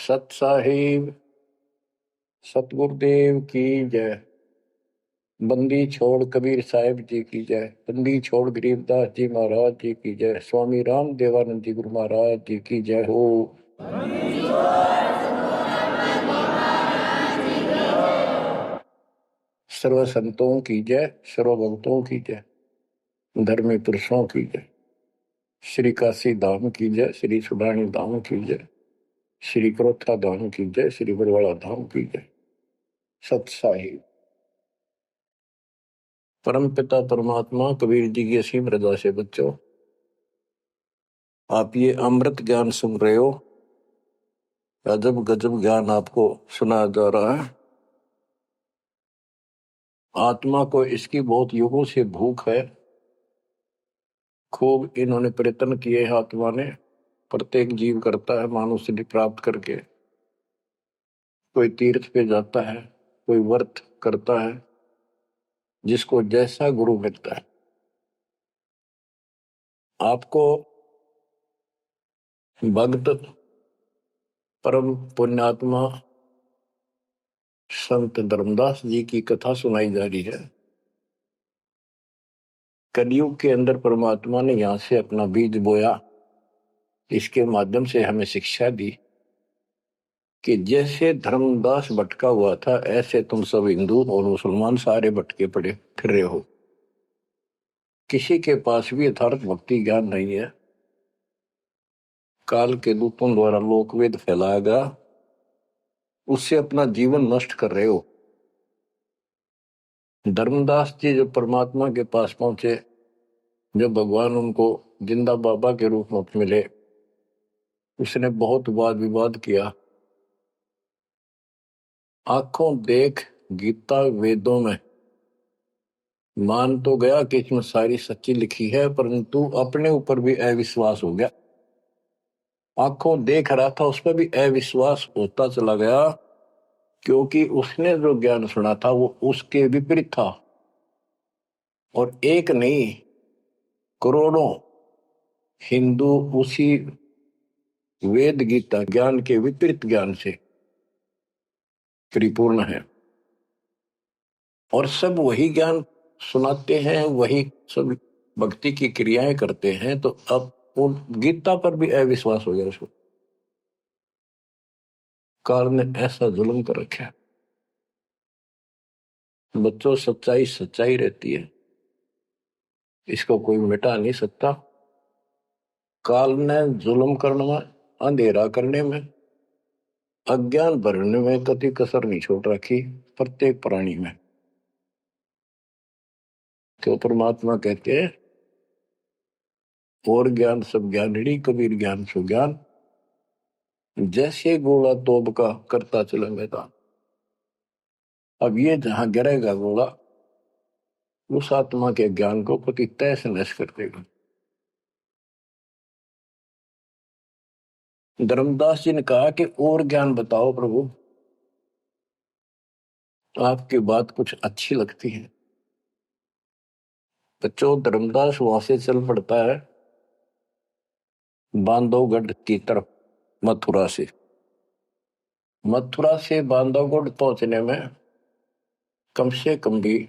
सत साहिब सतगुरुदेव की जय। बंदी छोड़ कबीर साहिब जी की जय। बंदी छोड़ गरीबदास जी महाराज जी की जय। स्वामी राम देवानंद जी गुरु महाराज जी की जय हो। सर्व संतों की जय, सर्व भक्तों की जय, धर्मी पुरुषों की जय। श्री काशी धाम की जय, श्री सुडानी धाम की जय, श्री क्रोथा धाम की जय, श्री बरवाड़ा धाम की जय। सत साहिब परम पिता परमात्मा कबीर जी की असीम रजा से बच्चों, आप ये अमृत ज्ञान सुन रहे हो। अजब गजब ज्ञान आपको सुनाया जा रहा है। आत्मा को इसकी बहुत युगों से भूख है। खूब इन्होंने प्रयत्न किए हैं। आत्मा ने प्रत्येक जीव करता है मानुष सिद्धि प्राप्त करके। कोई तीर्थ पे जाता है, कोई व्रत करता है, जिसको जैसा गुरु मिलता है। आपको भक्त परम पुण्यात्मा संत धर्मदास जी की कथा सुनाई जा रही है। कलयुग के अंदर परमात्मा ने यहां से अपना बीज बोया। इसके माध्यम से हमें शिक्षा दी कि जैसे धर्मदास भटका हुआ था, ऐसे तुम सब हिंदू और मुसलमान सारे भटके पड़े फिर रहे हो। किसी के पास भी यथार्थ भक्ति ज्ञान नहीं है। काल के दूतों द्वारा लोकवेद फैलाया गया, उससे अपना जीवन नष्ट कर रहे हो। धर्मदास जी जब परमात्मा के पास पहुंचे, जब भगवान उनको जिंदा बाबा के रूप में मिले, उसने बहुत वाद विवाद किया। आंखों देख गीता वेदों में मान तो गया कि इसमें सारी सच्ची लिखी है, परंतु अपने ऊपर भी अविश्वास हो गया। आंखों देख रहा था, उस पर भी अविश्वास होता चला गया, क्योंकि उसने जो ज्ञान सुना था वो उसके विपरीत था। और एक नहीं, करोड़ों हिंदू उसी वेद गीता ज्ञान के विपरीत ज्ञान से परिपूर्ण है, और सब वही ज्ञान सुनाते हैं, वही सब भक्ति की क्रियाएं करते हैं। तो अब वो गीता पर भी अविश्वास हो गया उसको। काल ने ऐसा जुल्म कर रखा है। बच्चों, सच्चाई सच्चाई रहती है, इसको कोई मिटा नहीं सकता। काल ने जुल्म करने में, अंधेरा करने में, अज्ञान भरने में कति कसर नहीं छोड़ रखी प्रत्येक प्राणी में। तो परमात्मा कहते हैं, और ज्ञान सब ज्ञानड़ी कबीर ज्ञान सु ज्ञान, जैसे गोला तोब का करता चले मैदान। अब ये जहां गिरेगा गोला, उस आत्मा के ज्ञान को पति तैस नश कर देगा। धर्मदास जी ने कहा कि और ज्ञान बताओ प्रभु, आपकी बात कुछ अच्छी लगती है। बच्चों, धर्मदास वहां से चल पड़ता है बांधवगढ़ की तरफ। मथुरा से बांधवगढ़ पहुंचने में कम से कम भी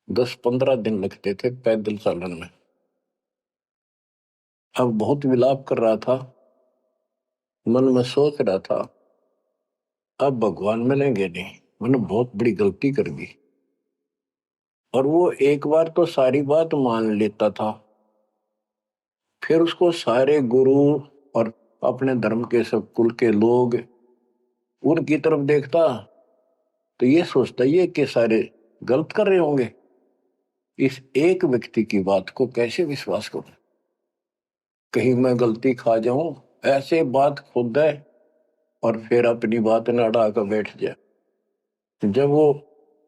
10-15 दिन लगते थे पैदल चालन में। अब बहुत विलाप कर रहा था, मन में सोच रहा था, अब भगवान मिलेंगे नहीं, मैंने बहुत बड़ी गलती कर दी। और वो एक बार तो सारी बात मान लेता था, फिर उसको सारे गुरु और अपने धर्म के सब कुल के लोग उनकी तरफ देखता, तो ये सोचता ये कि सारे गलत कर रहे होंगे, इस एक व्यक्ति की बात को कैसे विश्वास करूं, कहीं मैं गलती खा जाऊं। ऐसे बात खुद है, और फिर अपनी बात न अड़ा कर बैठ जाए। जब वो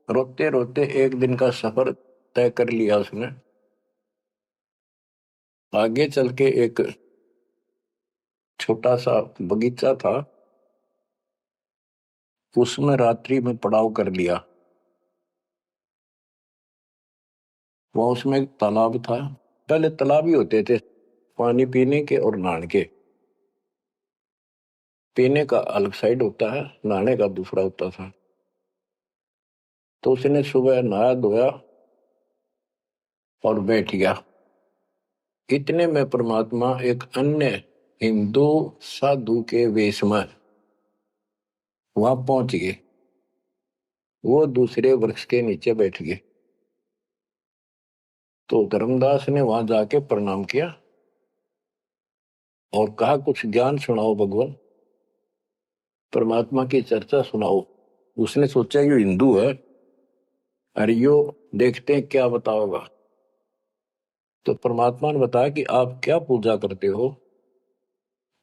रोते रोते एक दिन का सफर तय कर लिया उसने, आगे चल के एक छोटा सा बगीचा था, उसमें रात्रि में पड़ाव कर लिया। वहां उसमें एक तालाब था। पहले तालाब ही होते थे पानी पीने के और नहाने के। पीने का अलग साइड होता है, नहाने का दूसरा होता था। तो उसने सुबह नहाया धोया और बैठ गया। इतने में परमात्मा एक अन्य हिंदू साधु के वेश में वहां पहुंच गए। वो दूसरे वृक्ष के नीचे बैठ गए। तो धर्मदास ने वहां जाके प्रणाम किया और कहा, कुछ ज्ञान सुनाओ भगवान, परमात्मा की चर्चा सुनाओ। उसने सोचा ये हिंदू है, अरे यो देखते हैं क्या बताओगा। तो परमात्मा ने बताया कि आप क्या पूजा करते हो,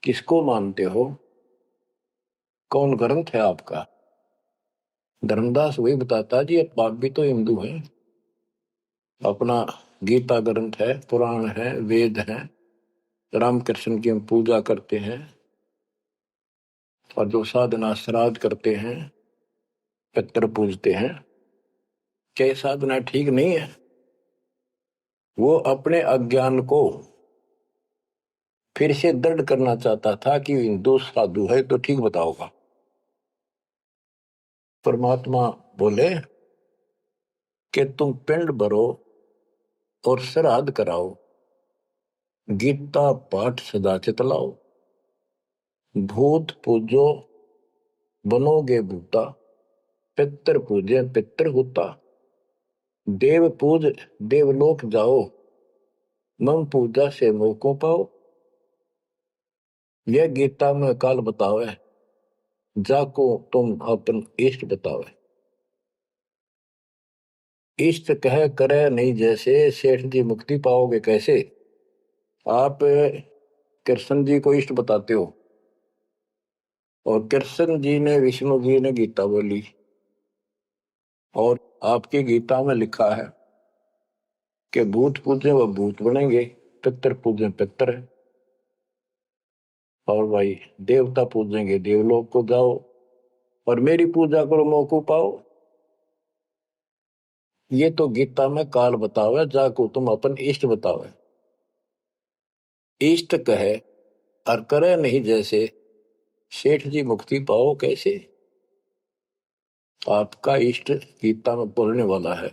किसको मानते हो, कौन ग्रंथ है आपका। धर्मदास वही बताता जी, आप भी तो हिंदू हैं, अपना गीता ग्रंथ है, पुराण है, वेद है, रामकृष्ण की हम पूजा करते हैं, और जो साधना श्राद्ध करते हैं, पितर पूजते हैं। क्या साधना ठीक नहीं है? वो अपने अज्ञान को फिर से दृढ़ करना चाहता था कि हिंदू साधु है तो ठीक बताओगा। परमात्मा बोले कि तुम पिंड भरो और श्राद्ध कराओ, गीता पाठ सदा चितलाओ, भूत पूजो बनोगे भूता, पितर पूजे पितर होता, देव पूज देवलोक जाओ, मम पूजा से मोह को पाओ। यह गीता में काल बतावे, जाको तुम अपन इष्ट बतावे। इष्ट कह करे नहीं जैसे, सेठ जी मुक्ति पाओगे कैसे। आप कृष्ण जी को इष्ट बताते हो, और कृष्ण जी ने विष्णु जी ने गीता बोली, और आपकी गीता में लिखा है कि भूत पूजे वह भूत बनेंगे, पितर पूजे पितर है, और भाई देवता पूजेंगे देवलोक को जाओ, और मेरी पूजा करो मौको पाओ। ये तो गीता में काल बतावे, जाको तुम अपन इष्ट बतावे। इष्ट कहे और करे नहीं जैसे, सेठ जी मुक्ति पाओ कैसे। आपका इष्ट गीता में बोलने वाला है,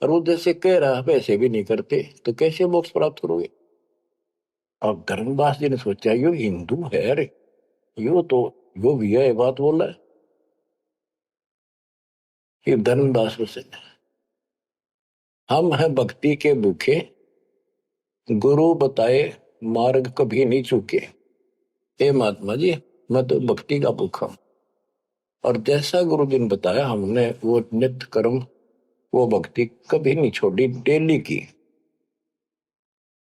और वो जैसे कह रहा है वैसे भी नहीं करते, तो कैसे मोक्ष प्राप्त करोगे। अब धर्मदास जी ने सोचा यो हिंदू है, अरे यो तो यो भी है बात बोल रहा है। ये धर्मदास से, हम हैं भक्ति के भूखे, गुरु बताए मार्ग कभी नहीं चूके। हे महात्मा जी, मैं तो भक्ति का भूखा हूं, और जैसा गुरु जी ने बताया हमने वो नित्य कर्म, वो भक्ति कभी नहीं छोड़ी, डेली की।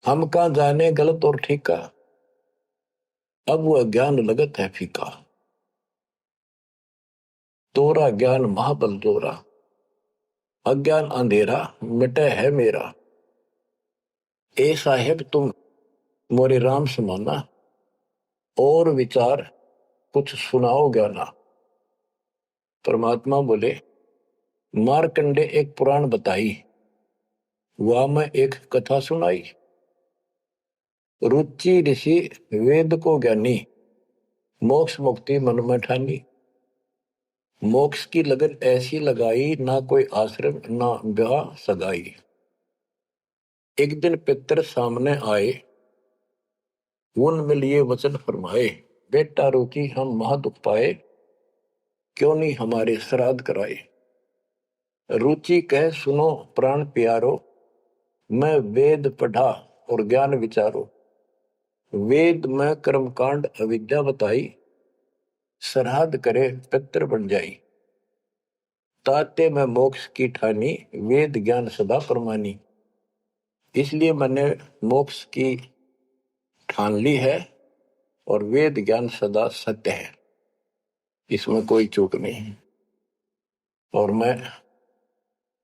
हम कहाँ जाने गलत और ठीक का, अब वो अज्ञान लगत है फीका। तोरा ज्ञान महाबल जोरा, अज्ञान अंधेरा मिटे है मेरा। ए साहेब तुम मोरे राम समाना, और विचार कुछ सुनाओ ज्ञाना। परमात्मा बोले, मारकंडे एक पुराण बताई, वह मैं एक कथा सुनाई। रुचि ऋषि वेद को ज्ञानी, मोक्ष मुक्ति मन में ठानी। मोक्ष की लगन ऐसी लगाई, ना कोई आश्रम ना ब्याह सगाई। एक दिन पितर सामने आए, उनमें लिए वचन फरमाए, बेटा रुचि हम महादुख पाए, क्यों नहीं हमारे श्राद्ध कराए। रुचि कह सुनो प्राण प्यारो, मैं वेद पढ़ा और ज्ञान विचारो। वेद में कर्मकांड अविद्या बताई, श्राद्ध करे पितर बन जाई। ताते में मोक्ष की ठानी, वेद ज्ञान सदा परमानी। इसलिए मैंने मोक्ष की ठान ली है, और वेद ज्ञान सदा सत्य है, इसमें कोई चूक नहीं। और मैं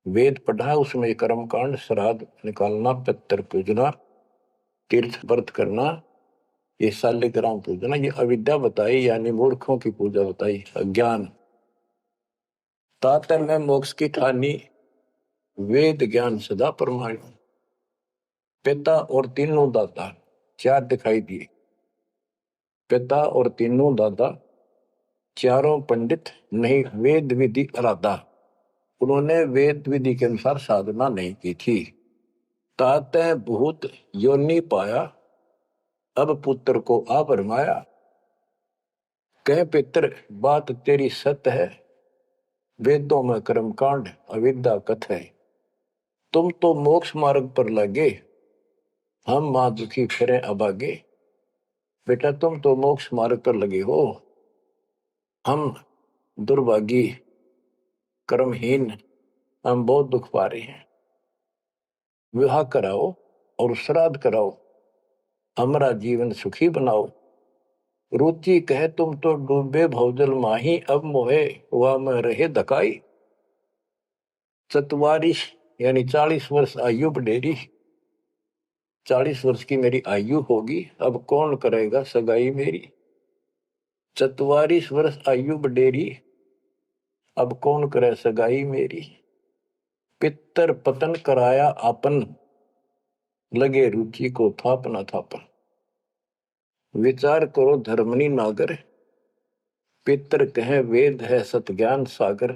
वेद पढ़ा, उसमें कर्मकांड, श्राद्ध निकालना, पितर पूजना, तीर्थ व्रत करना, ये शालिग्राम पूजना, ये अविद्या बताई, यानी मूर्खों की पूजा बताई, अज्ञान। तातर में मोक्ष की ठानी, वेद ज्ञान सदा परमाणु। पिता और तीनों दाता चार दिखाई दिए, पिता और तीनों दादा, चारों पंडित नहीं वेद विधि अराधा। उन्होंने वेद विधि के अनुसार साधना नहीं की थी। ताते भूत योनि पाया, अब पुत्र को आ भरमाया। कह पितर बात तेरी सत्य है, वेदों में कर्मकांड अविद्या कथ है। तुम तो मोक्ष मार्ग पर लगे, हम मां दुखी फिरे अभागे। बेटा तुम तो मोक्ष मार्ग पर लगे हो, हम दुर्भागी कर्महीन, हम बहुत दुख पा रहे हैं। विवाह कराओ और श्राद्ध कराओ, हमारा जीवन सुखी बनाओ। रुचि कहे तुम तो डूबे भवजल माही, अब मोहे वह में रहे धकाई। 44 यानी 40 वर्ष आयु बढ़ेरी, 40 वर्ष की मेरी आयु होगी, अब कौन करेगा सगाई मेरी। 44 वर्ष आयु बढ़ेरी, अब कौन करे सगाई मेरी। पितर पतन कराया आपन, लगे रुचि को थापना थापन। विचार करो धर्मनी नागर, पितर कहे वेद है सत ज्ञान सागर।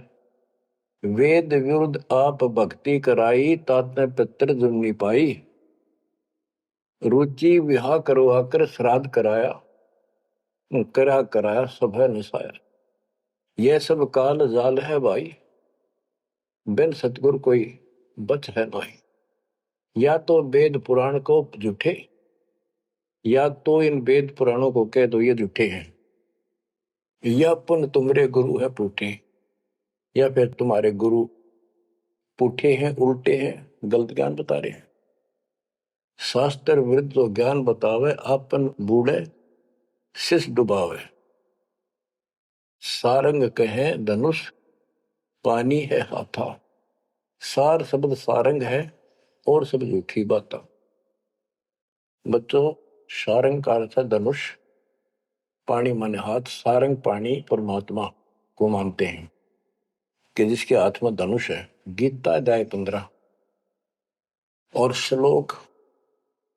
वेद विरुद्ध आप भक्ति कराई, ताते पितर जुम्नी पाई। रुचि विवाह करवाकर श्राद्ध कराया, कराया सब है निसाया। यह सब काल जाल है भाई, बिन सतगुर कोई बच है नहीं। या तो वेद पुराण को झूठे, या तो इन वेद पुराणों को कह दो ये झूठे हैं, या पुन तुम्हारे गुरु है पूठे, या फिर तुम्हारे गुरु पूठे हैं, उल्टे हैं, गलत ज्ञान बता रहे हैं। शास्त्र विरुद्ध जो ज्ञान बतावे, आपन बूढ़े शिष डुबावे। सारंग कहे धनुष, पानी है हाथा। सार शब्द सारंग है और सब झूठी बात। बच्चों सारंग का अर्थ है धनुष, पानी माने हाथ। सारंग पानी परमात्मा को मानते हैं कि जिसके हाथ में धनुष है। गीता अध्याय 15 और श्लोक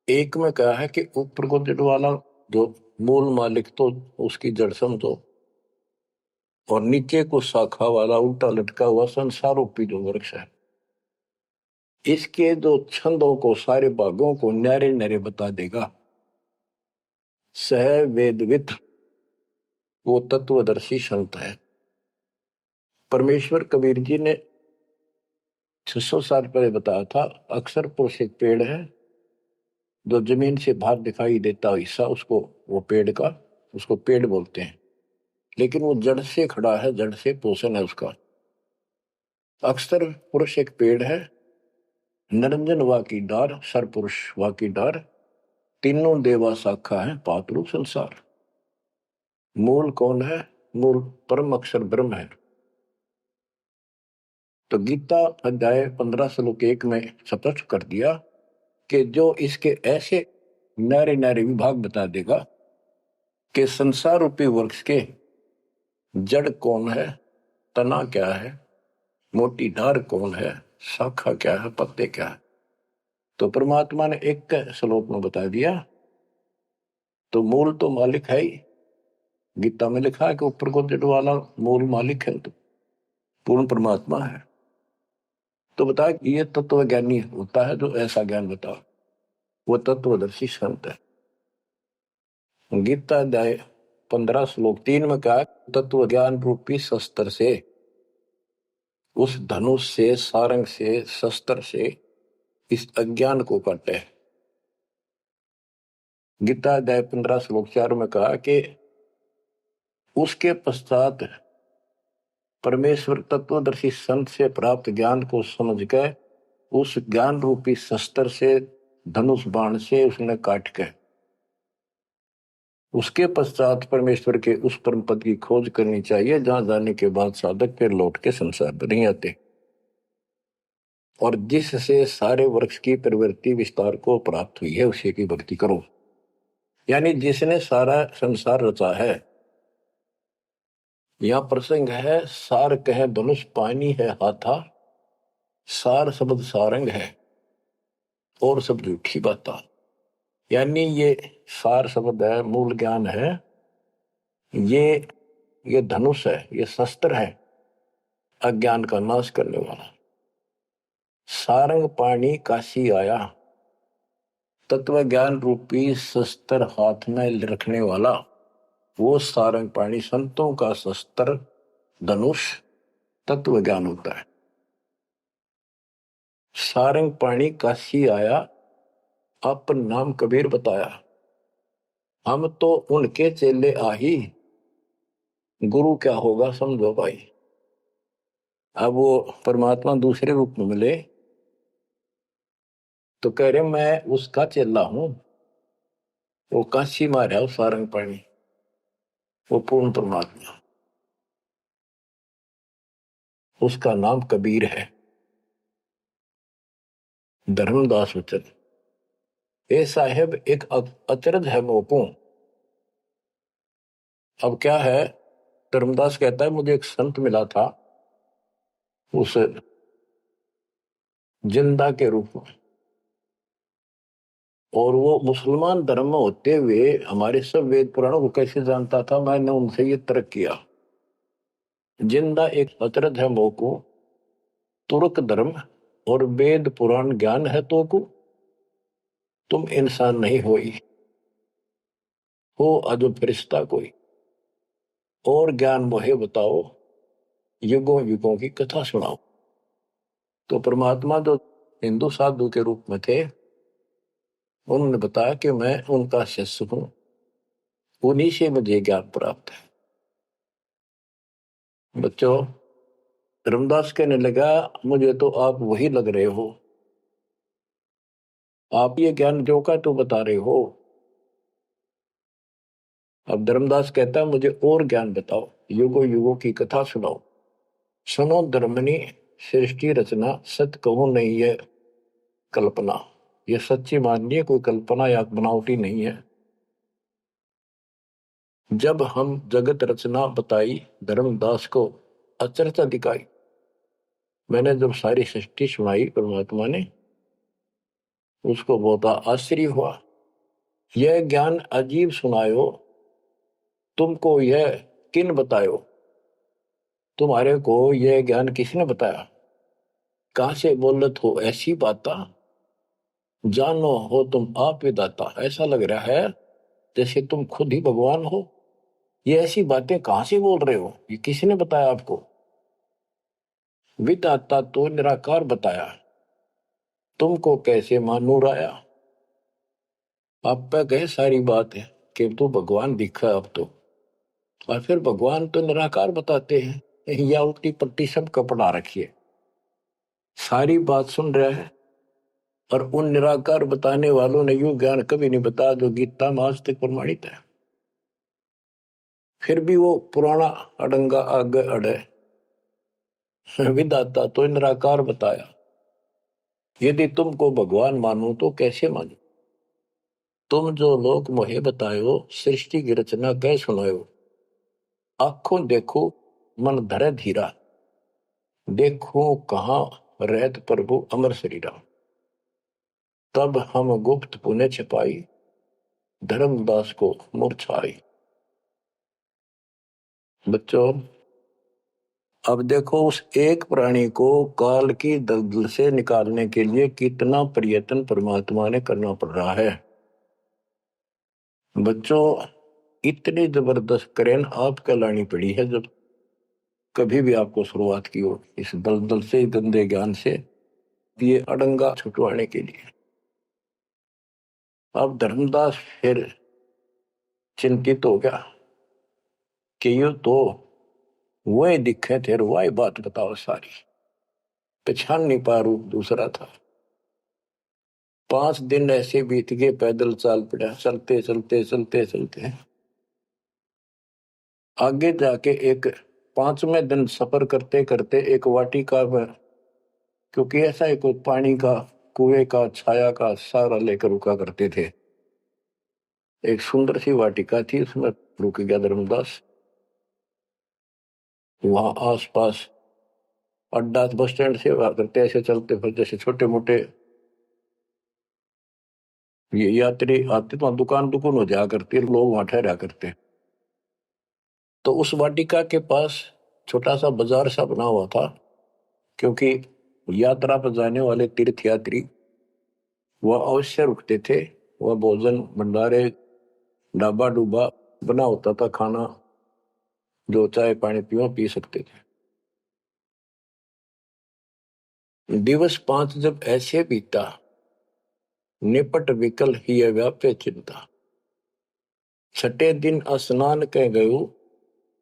1 में कहा है कि ऊपर को जड़ वाला जो मूल मालिक तो उसकी जड़ समझो, और नीचे को शाखा वाला उल्टा लटका हुआ संसार रूपी जो वृक्ष है, इसके जो छंदों को सारे भागों को न्यारे न्यारे बता देगा। सह वेदविद वो तत्वदर्शी संत है। परमेश्वर कबीर जी ने 600 साल पहले बताया था, अक्सर पुरुष एक पेड़ है जो जमीन से बाहर दिखाई देता हिस्सा, उसको वो पेड़ का उसको पेड़ बोलते हैं, लेकिन वो जड़ से खड़ा है, जड़ से पोषण है उसका। अक्सर पुरुष एक पेड़ है, निरंजन वा की डार, सर पुरुष वा की डार, तीनों देवा शाखा है, पातरू संसार। मूल कौन है? मूल परम अक्षर ब्रह्म है। तो गीता अध्याय 15 श्लोक 1 में स्पष्ट कर दिया कि जो इसके ऐसे नारे नारे विभाग बता देगा कि संसार रूपी वृक्ष के जड़ कौन है, तना क्या है, मोटी डार कौन है, शाखा क्या है, पत्ते क्या है, तो परमात्मा ने एक श्लोक में बता दिया। तो मूल तो मालिक है ही। गीता में लिखा है कि ऊपर को जड़ वाला मूल मालिक है, तो पूर्ण परमात्मा है। तो बता ये तत्व ज्ञानी होता है जो ऐसा ज्ञान बता, वो तत्वदर्शी संत है। गीता अध्याय 15 श्लोक 3 में कहा, तत्व ज्ञान रूपी शस्त्र से, उस धनुष से, सारंग से, शस्त्र से इस अज्ञान को काटे। गीता अध्याय 15 श्लोक 4 में कहा कि उसके पश्चात परमेश्वर तत्वदर्शी संत से प्राप्त ज्ञान को समझ के उस ज्ञान रूपी शस्त्र से, धनुष बाण से उसने काट के, उसके पश्चात परमेश्वर के उस परम पद की खोज करनी चाहिए जहां जाने के बाद साधक फिर लौट के संसार में नहीं आते, और जिससे सारे वृक्ष की प्रवृत्ति विस्तार को प्राप्त हुई है उसी की भक्ति करो। यानी जिसने सारा संसार रचा है। यहां प्रसंग है, सार कहे धनुष, पानी है हाथा। सार शब्द सारंग है और सब झूठी बात। यानी ये सार शब्द है, मूल ज्ञान है, ये धनुष है, ये शस्त्र है अज्ञान का नाश करने वाला। सारंग पाणी काशी आया, तत्व ज्ञान रूपी शस्त्र हाथ में रखने वाला वो सारंग पाणी, संतों का शस्त्र धनुष तत्व ज्ञान होता है। सारंग पाणी काशी आया, अपन नाम कबीर बताया, हम तो उनके चेले आही, गुरु क्या होगा समझो भाई। अब वो परमात्मा दूसरे रूप में मिले तो कह रहे मैं उसका चेला हूं, वो काशी मार है सारंग पाणी, वो पूर्ण परमात्मा, उसका नाम कबीर है। धर्मदास वचन ए साहेब एक अचरज है मोको। अब क्या है, धर्मदास कहता है मुझे एक संत मिला था उस जिंदा के रूप में, और वो मुसलमान धर्म में होते हुए हमारे सब वेद पुराणों को कैसे जानता था, मैंने उनसे ये तर्क किया। जिंदा एक अचरज है मोको, तुर्क धर्म और वेद पुराण ज्ञान है तो को, तुम इंसान नहीं हो अजब फरिश्ता कोई, और ज्ञान मोहे बताओ, युगों युगों की कथा सुनाओ। तो परमात्मा जो हिंदू साधु के रूप में थे, उन्होंने बताया कि मैं उनका शिष्य हूं, उन्हीं से मुझे ज्ञान प्राप्त है। बच्चों, धर्मदास कहने लगा मुझे तो आप वही लग रहे हो, आप ये ज्ञान जो का तो बता रहे हो। अब धर्मदास कहता है मुझे और ज्ञान बताओ, युगों युगों की कथा सुनाओ। सुनो धर्मनी सृष्टि रचना, सत्य कहूं नहीं है कल्पना, ये सच्ची मानिए, कोई कल्पना या बनावटी नहीं है। जब हम जगत रचना बताई, धर्मदास को अचरज दिखाई। मैंने जब सारी सृष्टि सुनाई परमात्मा ने, उसको बहुत आश्चर्य हुआ। यह ज्ञान अजीब सुनायो, तुमको यह किन बतायो, तुम्हारे को यह ज्ञान किसने बताया। कहां से बोलत हो ऐसी बाता, जानो हो तुम आप विदाता। ऐसा लग रहा है जैसे तुम खुद ही भगवान हो, ये ऐसी बातें कहां से बोल रहे हो, ये किसने बताया आपको। विदाता तो निराकार बताया, तुमको कैसे मानूर आया। आप पे कहे सारी बात है कि तू भगवान दिखा अब तो, और फिर भगवान तो निराकार बताते हैं, या उल्टी पट्टी सब कपड़ा रखिए। सारी बात सुन रहा है, और उन निराकार बताने वालों ने यूं ज्ञान कभी नहीं बताया जो गीता में आज तक प्रमाणित है। फिर भी वो पुराना अडंगा आगे अड़े, विदाता तो निराकार बताया, यदि तुमको भगवान मानो तो कैसे मानो। तुम जो लोग मोहे बतायो, सृष्टि की रचना कह सुनायो। आंखों देखो मन धरे धीरा, देखो कहाँ रहत प्रभु अमर शरीरा। तब हम गुप्त पुण्य छिपाई, धर्मदास को मूर्छाई। बच्चों, अब देखो उस एक प्राणी को काल की दलदल से निकालने के लिए कितना प्रयत्न परमात्मा ने करना पड़ रहा है। बच्चों, इतनी जबरदस्त करेन आपको लानी पड़ी है जब कभी भी आपको शुरुआत की हो इस दलदल से, गंदे ज्ञान से, ये अड़ंगा छुटवाने के लिए। अब धर्मदास फिर चिंतित हो गया कि ये तो वही दिखे थे, वही बात बताओ सारी, पहचान नहीं पा, रूप दूसरा था। 5 दिन ऐसे बीत गए, पैदल चाल पड़ा, चलते चलते चलते चलते आगे जाके एक 5वें दिन सफर करते करते एक वाटिका में, क्योंकि ऐसा एक पानी का कुएं का छाया का सहारा लेकर रुका करते थे, एक सुंदर सी वाटिका थी, उसमें रुक गया धर्मदास। वहां आसपास अड्डा बस स्टैंड से करते ऐसे चलते फिर जैसे छोटे मोटे ये यात्री आते तो दुकान दुकान हो जाया करती, लोग वहां ठहरा करते। तो उस वाटिका के पास छोटा सा बाजार सा बना हुआ था, क्योंकि यात्रा पर जाने वाले तीर्थ यात्री वह अवश्य रुकते थे। वह भोजन भंडारे ढाबा डूबा बना होता था, खाना जो चाय पानी पियो पी सकते थे। दिवस 5 जब ऐसे बीता, निपट विकल ही व्याप्य चिंता। छठे दिन स्नान कह गयो,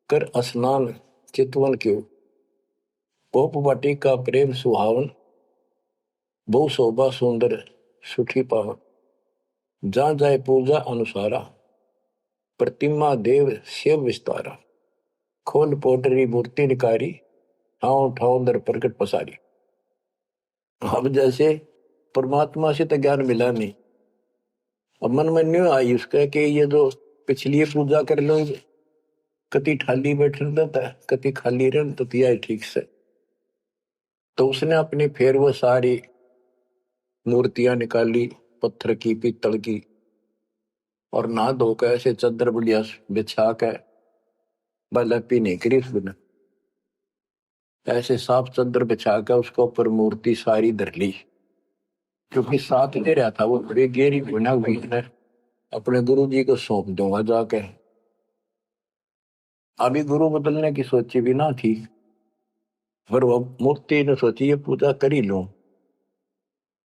कर स्नान चितवन क्यों। गोप वाटिका प्रेम सुहावन, बहु शोभा सुंदर सुठी पावन। जहाँ जाए पूजा अनुसारा, प्रतिमा देव शिव विस्तारा। खोल पोटरी मूर्ति निकारी, ठाव ठाव दर प्रकट पसारी। अब जैसे परमात्मा से तो ज्ञान मिला नहीं, अब मन में न्यू आई उसका कि ये जो पिछली पूजा कर लो, कति खाली बैठ रहता है, कति खाली रह तो दिया ठीक से। तो उसने अपनी फिर वो सारी मूर्तियां निकाली, पत्थर की पीतल की, और नहा धोकर ऐसे चादर बढ़िया बिछा के बलपी नहीं करी उसने, ऐसे साफ चादर बिछा के उसके ऊपर मूर्ति सारी धर ली। क्योंकि साथ दे रहा था वो बड़ी गहरी बना हुई ने, अपने गुरु जी को सौंप दूंगा जाके। अभी गुरु बदलने की सोची भी ना थी, पर वो मूर्ति ने सोची ये पूजा कर ही लूं।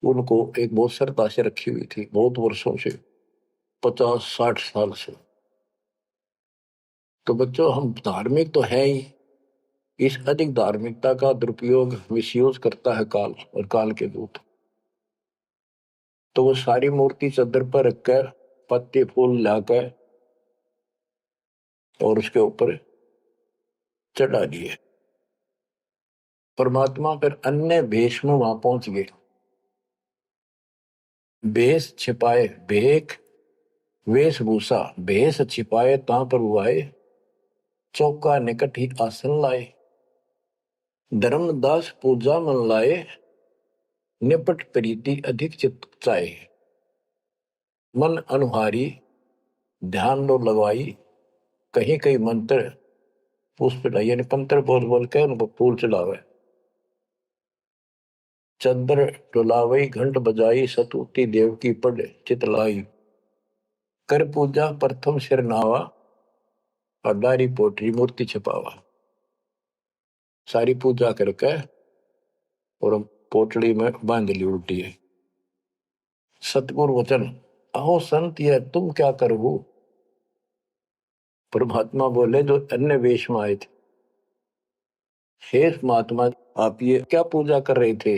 उनको एक बहुत श्रद्धा से रखी हुई थी, बहुत वर्षों से, 50-60 साल से। तो बच्चों, हम धार्मिक तो है ही, इस अधिक धार्मिकता का दुरुपयोग मिसयूज करता है काल और काल के दूत। तो वो सारी मूर्ति चादर पर रखकर पत्ते फूल लाकर और उसके ऊपर चढ़ा दिए। परमात्मा फिर अन्य भेष में वहां पहुंच गए। भेष छिपाए भेख, वेशभूषा भेष छिपाए ता पर हुआए। चौका निकट ही आसन लाए, धर्मदास पूजा मन लाए। निपट प्रीति अधिक चित चाहे, मन अनुहारी ध्यान लो लगवाई। कहीं कहीं मंत्र पुष्प यानी मंत्र बोल बोल के उनको फूल चढ़ावे। चंद्र डुलावई घंट बजाई, सतुति देव की पढ़ चितलाई। कर पूजा प्रथम सिर नावा, अडारी पोटरी मूर्ति छिपावा। सारी पूजा करके और पोटली में बांध ली उल्टी है। सतगुरु वचन, अहो संत ये तुम क्या करो। परमात्मा बोले जो अन्य वेश में आए थे, हे महात्मा आप ये क्या पूजा कर रहे थे।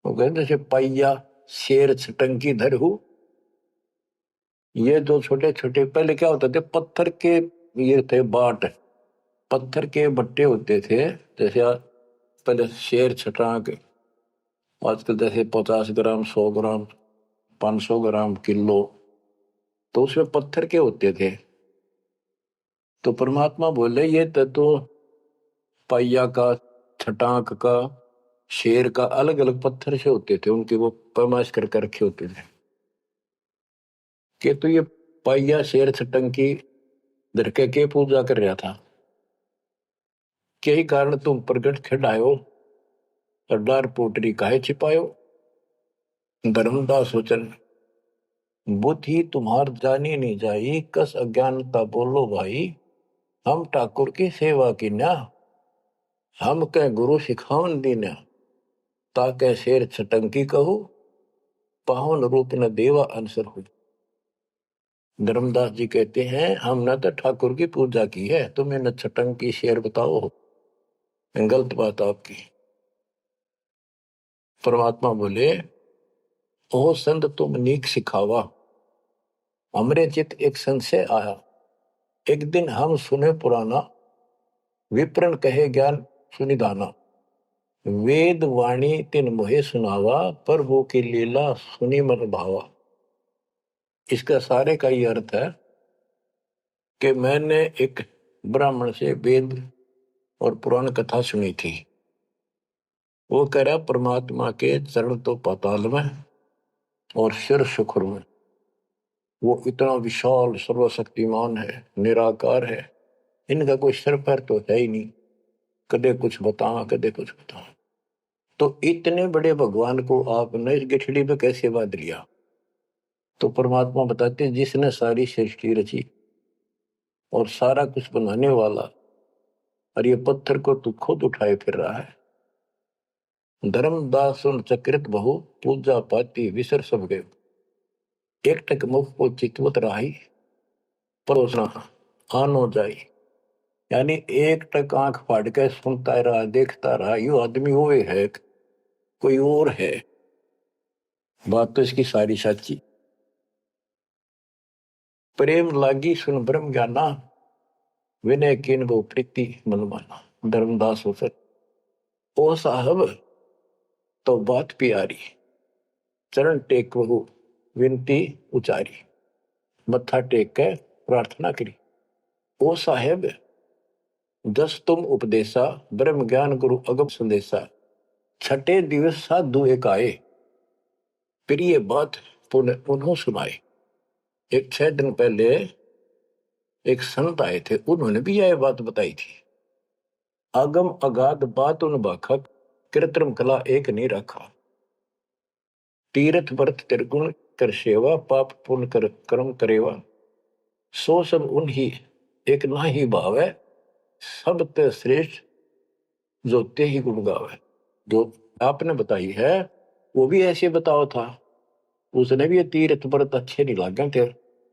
वो कहते जैसे पैया शेर छटंकी धर हूं। ये जो छोटे छोटे पहले क्या होते थे, पत्थर के ये थे बाट, पत्थर के बट्टे होते थे। जैसे पहले शेर छटांक, आजकल जैसे 50 ग्राम 100 ग्राम 500 ग्राम किलो, तो उसमें पत्थर के होते थे। तो परमात्मा बोले ये तो पैया का, छटांक का, शेर का अलग अलग पत्थर से होते थे, उनके वो पैमाइश करके रखे होते थे। कि तो ये पैया शेर छटंकी धरके के पूजा कर रहा था, यही कारण तुम प्रगट खिड़ायो, सरदार पोटरी काहे छिपायो। धर्मदास वचन, बुद्धि तुम्हार जानी नहीं जाई, कस अज्ञानता बोलो भाई। हम ठाकुर की सेवा की ना, हम कह गुरु सिखावन दीना। ताके शेर छटंकी कहू, पावन रूप न देवा अंसर हो। धर्मदास जी कहते हैं हमने तो ठाकुर की पूजा की है, तुम्हें न छटंकी शेर बताओ, गलत बात आपकी। परमात्मा बोले ओ संत तुम नीक सिखावा, हमरे चित एक संशय आया। एक दिन हम सुने पुराना, विप्रन कहे ज्ञान सुनिधाना। वेद वाणी तिन मोहे सुनावा, प्रभु की लीला सुनी मन भावा। इसका सारे का ये अर्थ है कि मैंने एक ब्राह्मण से वेद और पुराण कथा सुनी थी। वो कह रहा परमात्मा के चरण तो पाताल में और सिर सुखुर में। वो इतना विशाल सर्वशक्तिमान है, निराकार है, इनका कोई सर पैर तो है ही नहीं, कदे कुछ बताओ कदे कुछ बताओ। तो इतने बड़े भगवान को आपने इस गिठड़ी पे कैसे बांध लिया? तो परमात्मा बताते हैं जिसने सारी सृष्टि रची और सारा कुछ बनाने वाला, और ये पत्थर को तू खुद उठाए फिर रहा है। धर्मदास सुन चक्रित बहु, पूजा पाती विसर सब गए। एक टक मुख को चितवत राही, परोसना आनो जाई। यानी एक टक आंख फाड़ के सुनता रहा, देखता रहा, यो आदमी वो है कोई और है। बात तो इसकी सारी सच्ची। प्रेम लागी सुन ब्रह्म ज्ञाना, विनय किन वो प्रीति मन माना। धर्मदास हो सर ओ साहब तो बात प्यारी, चरण टेक बहु विनती उचारी। मत्था टेक के प्रार्थना करी। ओ साहेब दस तुम उपदेशा, ब्रह्म ज्ञान गुरु अगम संदेशा। छठे दिवस साधु एक आए, प्रिय बात पुनः उन्हों सुनाए। एक 6 दिन पहले एक संत आए थे, उन्होंने भी यह बात बताई थी। आगम अगाध बात उन बाखक, कृत्रिम कला एक नहीं रखा। तीर्थ व्रत त्रिगुण कर सेवा, पाप पुण्य कर कर्म करेवा। सो सब उन्हीं एक ना ही भाव है, सब ते श्रेष्ठ जो ते ही गुण गावे। जो आपने बताई है वो भी ऐसे बताओ था। उसने भी ये तीर्थ व्रत अच्छे नहीं लगे थे,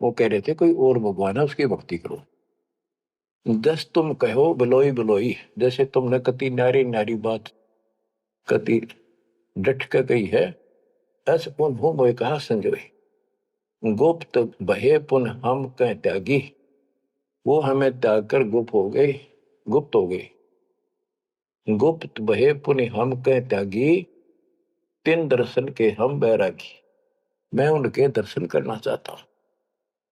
वो कह रहे थे कोई और भगवान है उसकी भक्ति करो। जस तुम कहो बिलोई बिलोई, जैसे तुमने कति नारी नारी बात कति डट के कही है, ऐस उन्हों मोए कहा संजोई। गुप्त बहे पुन हम कह त्यागी, वो हमें त्याग कर गुप्त हो गए, गुप्त हो गए। गुप्त बहे पुनि हम कह त्यागी, तिन दर्शन के हम बैरागी। मैं उनके दर्शन करना चाहता हूं।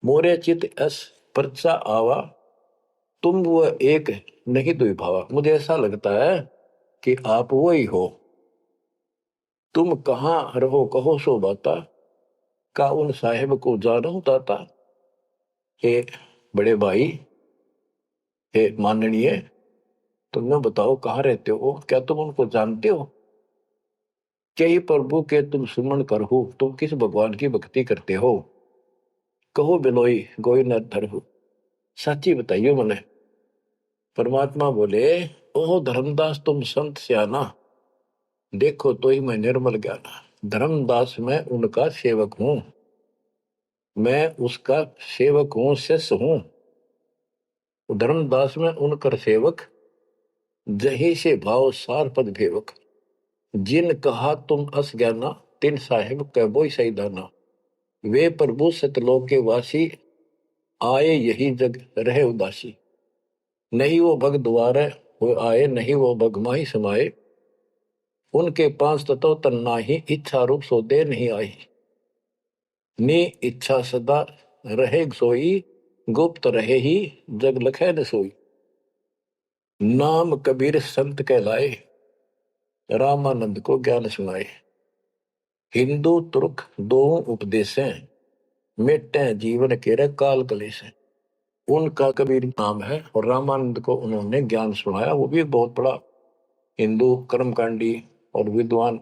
मोरे चित अस परचा आवा, तुम वो एक नहीं दुई भावा। मुझे ऐसा लगता है कि आप वो ही हो। तुम कहाँ रहो कहो सो बाता, का उन साहेब को जानो दाता। हे बड़े भाई, हे माननीय, तुमने बताओ कहाँ रहते हो, क्या तुम उनको जानते हो? कई प्रभु के तुम सुमन करहु, तुम किस भगवान की भक्ति करते हो? कहो बिलोई गोई न धरहु, सच्ची बताइयो मने। परमात्मा बोले ओह धर्मदास तुम संत सियाना, देखो तो ही मैं निर्मल ज्ञाना। धर्मदास मैं उनका सेवक हूं, मैं उसका सेवक हूं, शिष्य हूं। धर्मदास में उनकर सेवक, जही से भाव सार पद भेवक। जिन कहा तुम अस ज्ञाना, तिन साहेब कह सही दाना। वे प्रभु सतलोक के वासी, आए यही जग रहे उदासी। नहीं वो भग द्वारे हो आए, नहीं वो भग माही समाये। उनके पांच तत्व तन्ना ही, इच्छा रूप सो दे नहीं आई। नी इच्छा सदा रहे सोई, गुप्त रहे ही जग लखे न सोई। नाम कबीर संत कहलाए, रामानंद को ज्ञान सुनाए। हिंदू तुर्क दो उपदेशें, मिटे जीवन के काल कलेश। उनका कबीर नाम है और रामानंद को उन्होंने ज्ञान सुनाया। वो भी बहुत बड़ा हिंदू कर्मकांडी और विद्वान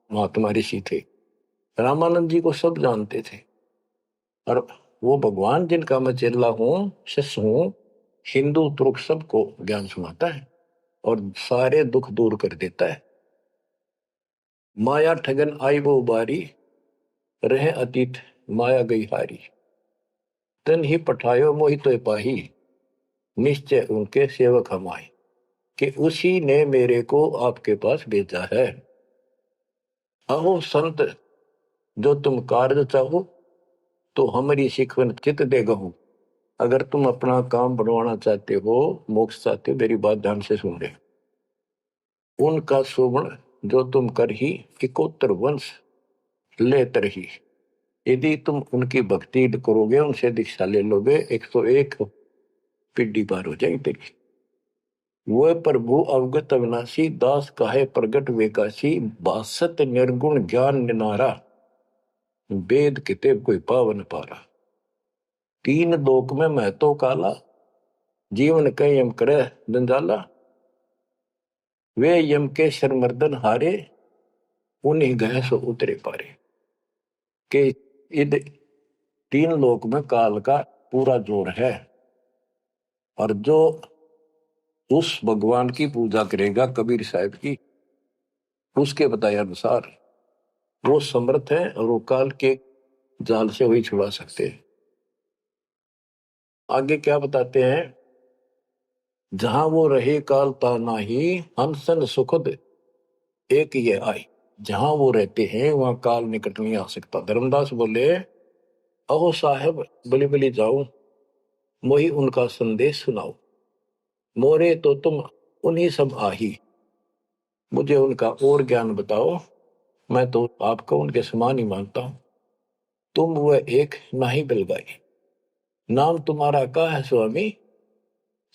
महात्मा ऋषि थे। रामानंद जी को सब जानते थे और वो भगवान जिनका मैं चेला हूं, शिष्य हूं, हिंदू तुर्क सबको ज्ञान सुनाता है और सारे दुख दूर कर देता है। माया ठगन आई वो बारी, रहे अतीत माया गई हारी। तन ही पठायो मोहि तो पाही, निश्चय उनके सेवक हम आए। कि उसी ने मेरे को आपके पास भेजा है। अहो संत जो तुम कार्य चाहो, तो हमारी शिकवन चित दे गहू। अगर तुम अपना काम बनवाना चाहते हो, मोक्ष चाहते हो, मेरी बात ध्यान से सुन ले। उनका शोभन जो तुम कर ही, इकोत्तर वंश ले तरही। यदि तुम उनकी भक्ति करोगे, उनसे दीक्षा ले लोगे, 101 पीढ़ी पार हो जाएगी तेरी। वह प्रभु अवगत अविनाशी, दास काहे प्रगट वेकाशी। बासत निर्गुण ज्ञान निनारा, वेद किताब कोई पावन पारा। तीन लोक में मैं तो काला, जीवन कई यम करे जंजाला, वे यम के शरमर्दन हारे, उन्हीं गए सो उतरे पारे। के इन तीन लोक में काल का पूरा जोर है, और जो उस भगवान की पूजा करेगा कबीर साहब की, उसके बताए अनुसार वो समर्थ है और वो काल के जाल से वही छुड़ा सकते हैं। आगे क्या बताते हैं, जहां वो रहे काल ता नाही, हंसन सुखद एक ये आई। जहां वो रहते हैं वहां काल निकट नहीं आ सकता। धर्मदास बोले, अहो साहेब बलि बलि जाओ, मोही उनका संदेश सुनाओ, मोरे तो तुम उन्हीं सब आही, मुझे उनका और ज्ञान बताओ, मैं तो आपको उनके समान ही मानता हूं। तुम वह एक नाही बिलगाई, नाम तुम्हारा का है स्वामी,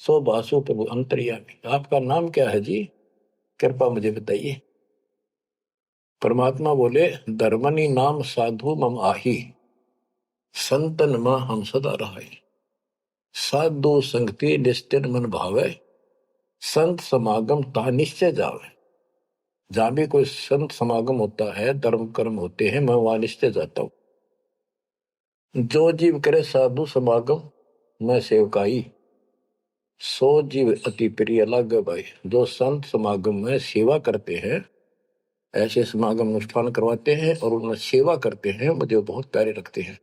सो बासु प्रभु अंतर्यामी। आपका नाम क्या है जी, कृपा मुझे बताइए। परमात्मा बोले, धर्मनी नाम साधु मम आही, संतन मां हम सदा रहाई। साधु संगति निस्तिर मन भावे, संत समागम ता निश्चय जावे। जहां भी कोई संत समागम होता है, धर्म कर्म होते हैं, मैं वहां निश्चय जाता हूं। जो जीव करे साधु समागम मैं सेवकाई, सो जीव अति प्रिय लागे भाई। जो संत समागम में सेवा करते हैं, ऐसे समागम अनुष्ठान करवाते हैं और उनमें सेवा करते हैं, मुझे बहुत प्यारे लगते हैं।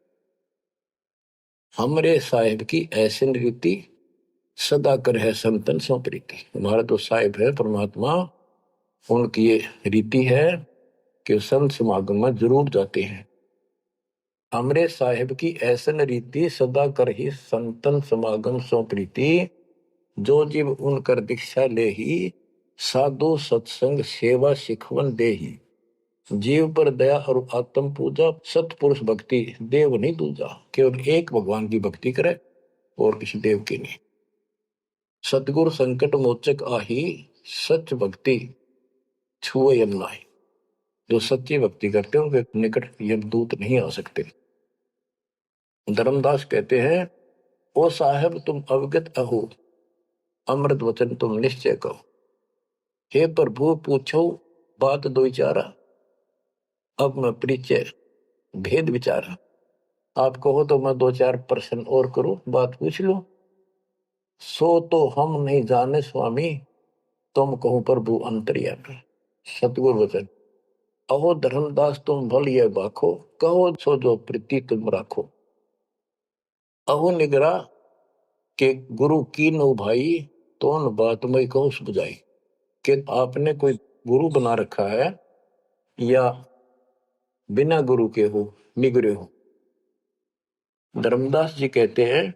हमरे साहिब की ऐसी रीति, सदा कर है संतन सो प्रीति। हमारा तो साहिब है परमात्मा, उनकी ये रीति है कि संत समागम में जरूर जाते हैं। हमरे साहिब की ऐसन रीति, सदा कर ही संतन समागम सो प्रीति। जो जीव उनकर दीक्षा ले ही, साधु सत्संग सेवा सिखवन दे ही। जीव पर दया और आत्म पूजा, सतपुरुष भक्ति देव नहीं दूजा। केवल एक भगवान की भक्ति करे और किसी देव की नहीं। सतगुरु संकट मोचक आही, सच भक्ति छुए यम नाही। जो सच्ची भक्ति करते हैं उनके निकट यमदूत नहीं आ सकते। धर्मदास कहते हैं, ओ साहेब तुम अवगत अहो, अमृत वचन तुम निश्चय कहो। हे प्रभु पूछो बात दो चारा, अब मैं परिचय भेद विचारा। आप कहो तो मैं दो चार प्रश्न और करूं, बात पूछ लो। सो तो हम नहीं जाने स्वामी, तुम कहो प्रभु अंतर्यामी। सतगुरु वचन, अहो धर्मदास तुम भल ये बाखो, कहो सो जो प्रीति तुम राखो। अहो निगरा के गुरु की नो भाई, तो न बात में कहो बुझाई। कि आपने कोई गुरु बना रखा है या बिना गुरु के हो निगरे हो। धर्मदास जी कहते हैं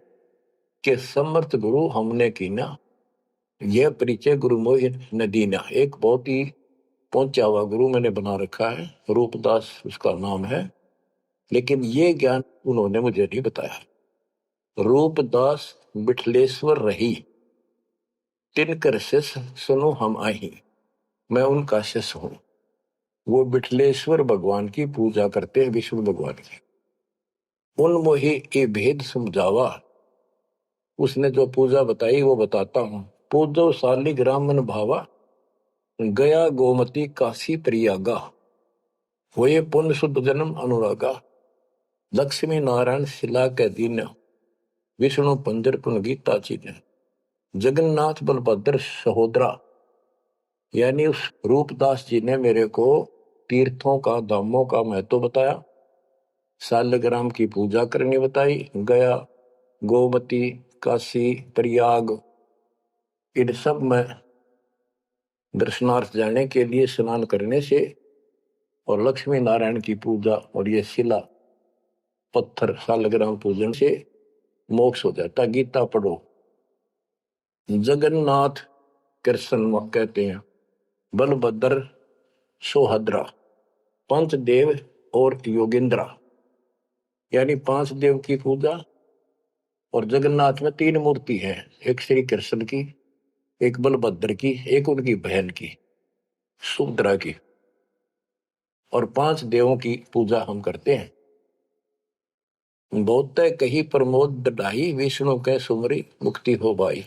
कि समर्थ गुरु हमने कीना, यह परिचय गुरु मोहि न दीना। एक बहुत ही पहुंचा हुआ गुरु मैंने बना रखा है, रूपदास उसका नाम है, लेकिन ये ज्ञान उन्होंने मुझे नहीं बताया। रूपदास बिठलेश्वर रही, तिनकर शिष्य सुनो हम आही। मैं उनका शिष्य हूं। वो बिठलेश्वर भगवान की पूजा करते हैं, विष्णु भगवान की। उन मोहि के भेद समझावा, उसने जो पूजा बताई वो बताता हूं। पूजो शालिग्राम मन भावा, गया गोमती काशी प्रियागा। हुए पुण्य शुद्ध जन्म अनुरागा, लक्ष्मी नारायण शिला के दीन, विष्णु पंजर पुन गीता चीन। जगन्नाथ बलभद्र सहोदरा, यानी उस रूपदास जी ने मेरे को तीर्थों का धामों का महत्व बताया, शालिग्राम की पूजा करनी बताई, गया गोमती काशी प्रयाग इन सब में दर्शनार्थ जाने के लिए स्नान करने से, और लक्ष्मी नारायण की पूजा और ये शिला पत्थर शालिग्राम पूजन से मोक्ष हो जाता। गीता पढ़ो। जगन्नाथ कृष्ण कहते हैं, बलभद्र सोहद्रा, पंच देव और योगेंद्रा, यानी 5 देव की पूजा। और जगन्नाथ में 3 मूर्ति है, एक श्री कृष्ण की, एक बलभद्र की, एक उनकी बहन की सुभद्रा की, और 5 देवों की पूजा हम करते हैं। बहुत कही प्रमोद ढाई, विष्णु के सुमरी मुक्ति हो भाई।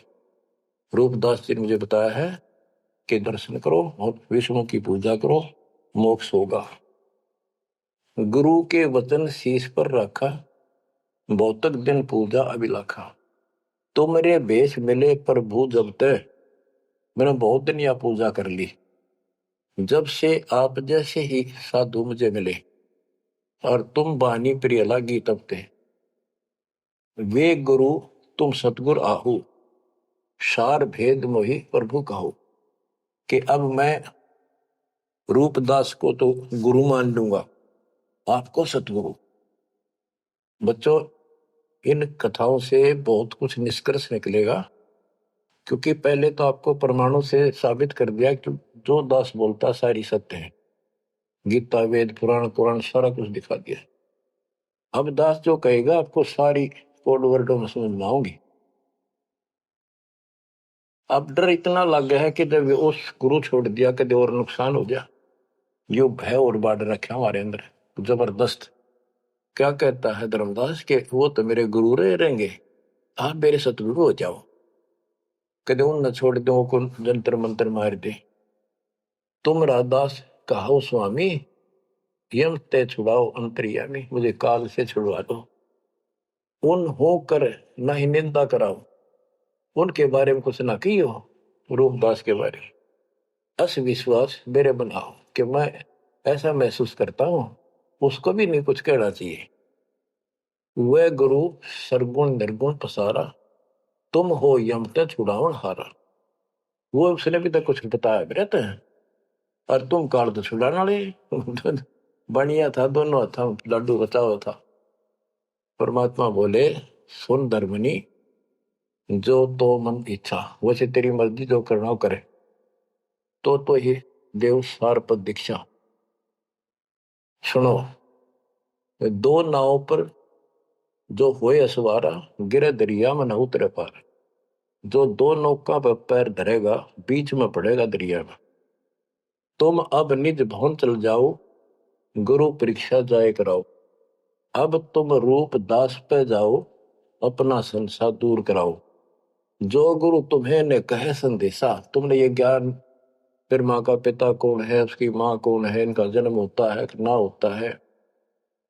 रूपदास जी ने मुझे बताया है कि दर्शन करो और विष्णु की पूजा करो, मोक्ष होगा। गुरु के वचन शीश पर रखा, भौतिक दिन पूजा अभिलाखा। तुमरे भेष मिले प्रभु जब तक, मैंने बहुत दिन यह पूजा कर ली। जब से आप जैसे ही साधु मुझे मिले और तुम बानी प्रिय लागी तब ते, वे गुरु तुम सतगुर आहू, सार भेद मोहि प्रभु कहो। कि अब मैं रूपदास को तो गुरु मान लूंगा, आपको सतगुरु। बच्चों, इन कथाओं से बहुत कुछ निष्कर्ष निकलेगा, क्योंकि पहले तो आपको प्रमाणों से साबित कर दिया कि जो दास बोलता सारी सत्य है। गीता, वेद, पुराण, कुरान सारा कुछ दिखा दिया। अब दास जो कहेगा आपको सारी कोड वर्डों में समझ में आऊंगी। अब डर इतना लग गया है कि जब उस गुरु छोड़ दिया कभी और नुकसान हो गया, यो भय और बाढ़ रखा हमारे अंदर जबरदस्त। क्या कहता है धर्मदास के वो तो मेरे गुरु रहेंगे, आप मेरे सतगुरु हो जाओ। कदे उन न छोड़ दो को जंतर मंत्र मार दे। तुम राधास कहो स्वामी, यम ते छुड़ाओ अंतर्यामी, मुझे काल से छुड़वा दो। उन हो कर न ही निंदा कराओ, उनके बारे में कुछ ना की हो, रूपदास के बारे में अस विश्वास मेरे बनाओ कि मैं ऐसा महसूस करता हूं, उसको भी नहीं कुछ कहना चाहिए। वह गुरु सरगुण निर्गुण पसारा, तुम हो यम ते छुड़ावन हारा। वो उसने भी तो कुछ बताया रहते हैं, और तुम काल तो छुड़ाने वाले। बढ़िया था, दोनों था, लड्डू बचाओ था। परमात्मा बोले सुन धर्मनी, जो तो मन इच्छा, वैसे तेरी मर्जी जो करना हो करे। तो ही देव सार पद दीक्षा। सुनो, दो नाव पर जो होए असवारा, गिरे दरिया में न उतरे पार। जो दो नौका पर पैर धरेगा, बीच में पड़ेगा दरिया में। तुम अब निज भवन चल जाओ, गुरु परीक्षा जाए कराओ। अब तुम रूप दास पे जाओ, अपना संसार दूर कराओ। जो गुरु तुम्हें ने कहे संदेशा, तुमने ये ज्ञान, फिर माँ का पिता कौन है, उसकी माँ कौन है, इनका जन्म होता है कि ना होता है,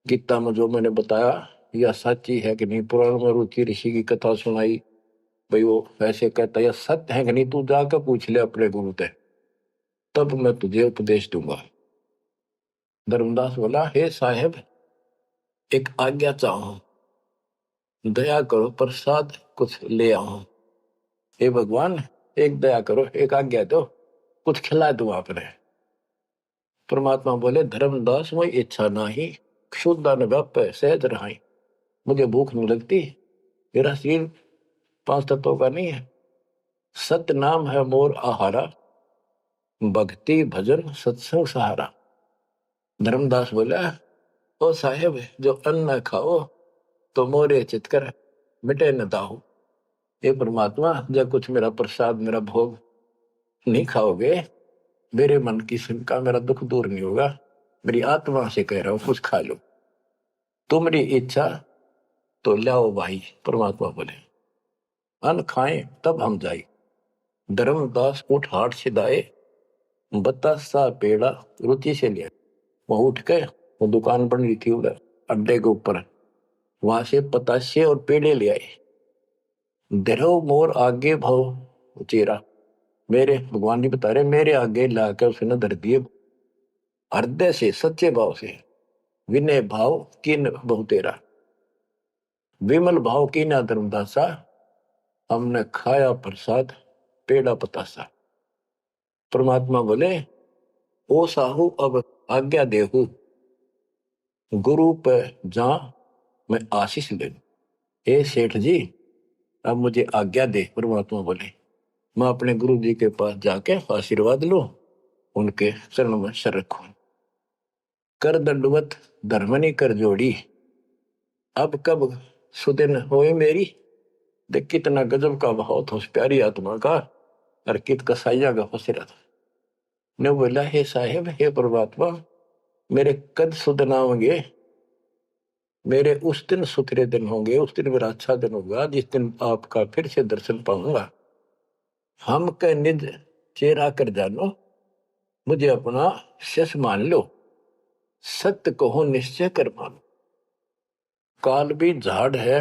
गीता में जो मैंने बताया यह सच्ची है कि नहीं, पुराण में रुचि ऋषि की कथा सुनाई, भाई वो ऐसे कहता है, यह सत्य है कि नहीं, तू जाकर पूछ ले अपने गुरु से, तब मैं तुझे उपदेश दूंगा। धर्मदास बोला, हे साहेब एक आज्ञा चाहूं, दया करो प्रसाद कुछ ले आऊं। हे भगवान एक दया करो, एक आज्ञा दो, कुछ खिला दूं आपने। परमात्मा बोले, धर्मदास वही इच्छा नाही, क्षुद्ध व्याप्य सहज रहाई। मुझे भूख नहीं लगती, मेरा शरीर पांच तत्वों का नहीं है। सत्य नाम है मोर आहारा, भक्ति भजन सत्संग सहारा। धर्मदास बोला, ओ साहेब जो अन्न खाओ तो मोरे चित कर, मिटे न दाहो। ये परमात्मा जब कुछ मेरा प्रसाद, मेरा भोग नहीं खाओगे, मेरे मन की शंका, मेरा दुख दूर नहीं होगा। मेरी आत्मा से कह रहा हूं, कुछ खा लो, तुम्हारी इच्छा तो लाओ भाई। परमात्मा बोले, अन्न खाएं तब हम जाए। धर्मदास उठ हाट से दाए, बतासा पेड़ा रुचि से लिया। वहां उठ के, वो दुकान बन रही थी उधर अड्डे के ऊपर, वहां से पतासे और पेड़े ले आए। धरो मोर आगे भाव चेरा, मेरे भगवान जी बता रहे, मेरे आगे लाकर उसने धर दिए हृदय से, सच्चे भाव से। विनय भाव किन बहु तेरा, विमल भाव की ना धर्मदासा, हमने खाया प्रसाद पेड़ा पतासा। परमात्मा बोले, ओ साहू अब आज्ञा देहू, गुरु पे जा मैं आशीष ले। ए सेठ जी अब मुझे आज्ञा दे। परमात्मा बोले, मैं अपने गुरु जी के पास जाके आशीर्वाद लूं, उनके चरणों में सर रखूं। कर दंडवत धर्मनी कर जोड़ी, अब कब सुदिन होए मेरी। देख कितना गजब का भाव था उस प्यारी आत्मा का, और कित कसाइया का फंसेरा था। ने बोला, हे साहेब, हे परमात्मा, मेरे कद सुदिन आवेंगे, मेरे उस दिन सुथरे दिन होंगे, उस दिन मेरा अच्छा दिन होगा जिस दिन आपका फिर से दर्शन पाऊंगा। हम के निज चेहरा कर जानो, मुझे अपना शस मान लो, सत्य कहो निश्चय कर मानो। काल भी झाड़ है,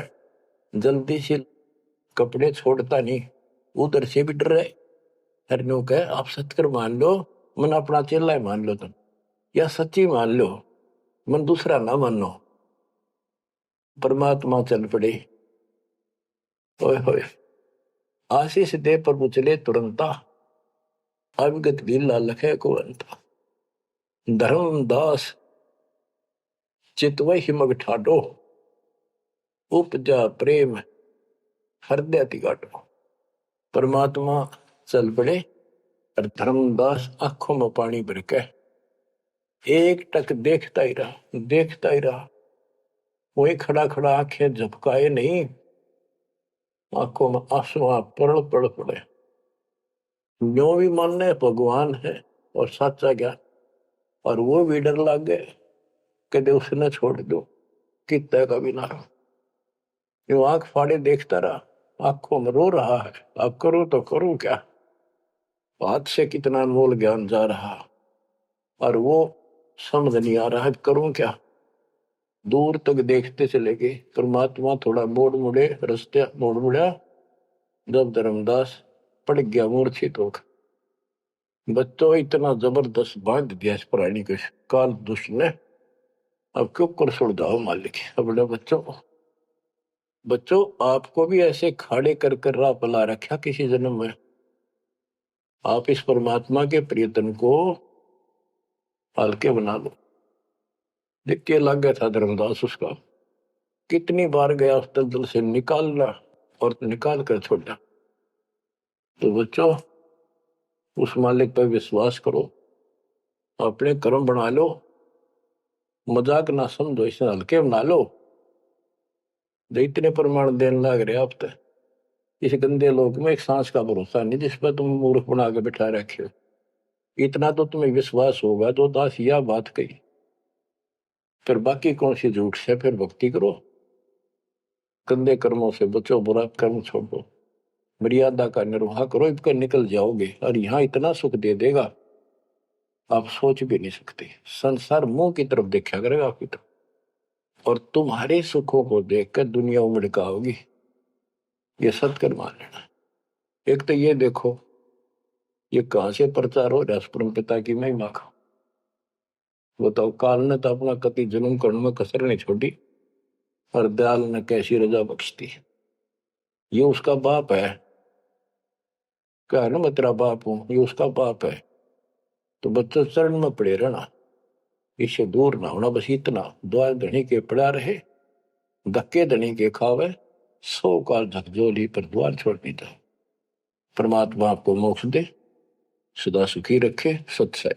जल्दी से कपड़े छोड़ता नहीं, उधर से भी डर रहे। हरनू कहे आप सत्य कर मान लो, मन अपना चेला ही मान लो तुम, या सच्ची मान लो, मन दूसरा ना मानो। परमात्मा चल पड़े, ओए होए आशीष दे प्रभु चले तुरंता, अविगत लीला लखे को अंता। धर्मदास चितवै हिमग ठाडो, उपजा प्रेम हृदय तिगाटो। परमात्मा चल पड़े और धर्मदास आंखों में पानी भर के एक टक देखता ही रहा, देखता ही रहा। वही खड़ा खड़ा आंखें झपकाए नहीं, आंखों में आंसू पड़ पड़ पड़े। जो भी मानने भगवान है और सच्चा ज्ञान, और वो भी डर लग गए कदे उसने छोड़ दो, कितना का भी ना रहो। यो आंख फाड़े देखता रहा, आंखों में रो रहा है, अब करो तो करूं क्या, हाथ से कितना अनमोल ज्ञान जा रहा और वो समझ नहीं आ रहा है करूं क्या। दूर तक देखते चले गए। परमात्मा थोड़ा मोड़ मुड़े, रास्ते मोड़ मुड़ा, जब धर्मदास पड़ गया मूर्छित होकर। बच्चों इतना जबरदस्त बांध दिया इस प्राणी के काल दुष्ट ने, अब क्यों कर छोड़ जाओ मालिक। अपने बच्चों आपको भी ऐसे खाड़े कर कर राह पला रखा किसी जन्म में। आप इस परमात्मा के प्रियतन को हल्के बना लो। देख के लग गया था धर्मदास उसका, कितनी बार गया उस दलदल से निकालना और निकाल कर छोड़ा। तो बच्चों उस मालिक पर विश्वास करो, अपने कर्म बना लो, मजाक ना समझो, इसे हल्के बना लो। जो इतने प्रमाण देने लग रहे आप तो इस गंदे लोक में एक सांस का भरोसा नहीं जिस पर तुम मूर्ख बना के बिठा रखे हो। इतना तो तुम्हें विश्वास होगा तो दास यह बात कही, फिर बाकी कौन सी झूठ से फिर भक्ति करो। गंदे कर्मों से बचो, बुरा कर्म छोड़ो, मर्यादा का निर्वाह करो, इनका निकल जाओगे और यहाँ इतना सुख दे देगा आप सोच भी नहीं सकते। संसार मुंह की तरफ देखा करेगा आपकी तरफ, और तुम्हारे सुखों को देखकर दुनिया उमड़का होगी। ये सत्कर मान लेना। एक तो ये देखो ये कहां से प्रचार हो रहा है परम पिता की महिमा का। बताओ काल ने तो अपना कति जन्म करने में कसर नहीं छोड़ी और दयाल ने कैसी रजा बख्शती। ये उसका बाप है, क्या ना मैं तेरा बाप हूं, ये उसका बाप है। तो बच्चों चरण में पड़े रहना, इससे दूर ना होना, बस इतना द्वार धनी के पड़ा रहे, धक्के धनी के खावे, 100 काल झकझोली पर द्वार छोड़ दीता। परमात्मा आपको मोक्ष दे, सदा सुखी रखे। सत्सय।